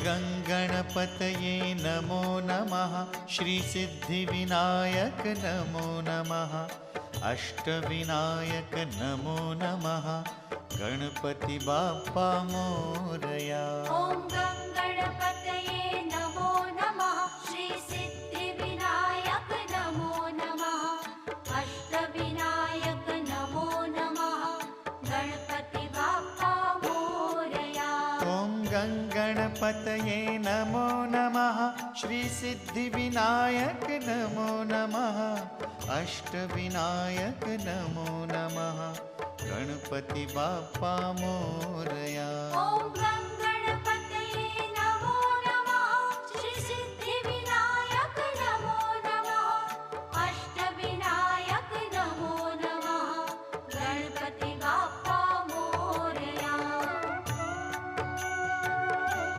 गङ्गणपतये नमो नमः। श्रीसिद्धिविनायक नमो नमः। अष्टविनायक नमो नमः। गणपति बाप्पा मोरया। ॐ गणपतये नमो नमः। श्रीसिद्धिविनायक नमो नमः। अष्टविनायक नमो नमः। गणपति बाप्पा मोरया। ॐ गणपतये नमो नमः। श्रीसिद्धिविनायक नमो नमः। अष्टविनायक नमो नमः। गणपति बाप्पा मोरया। ॐ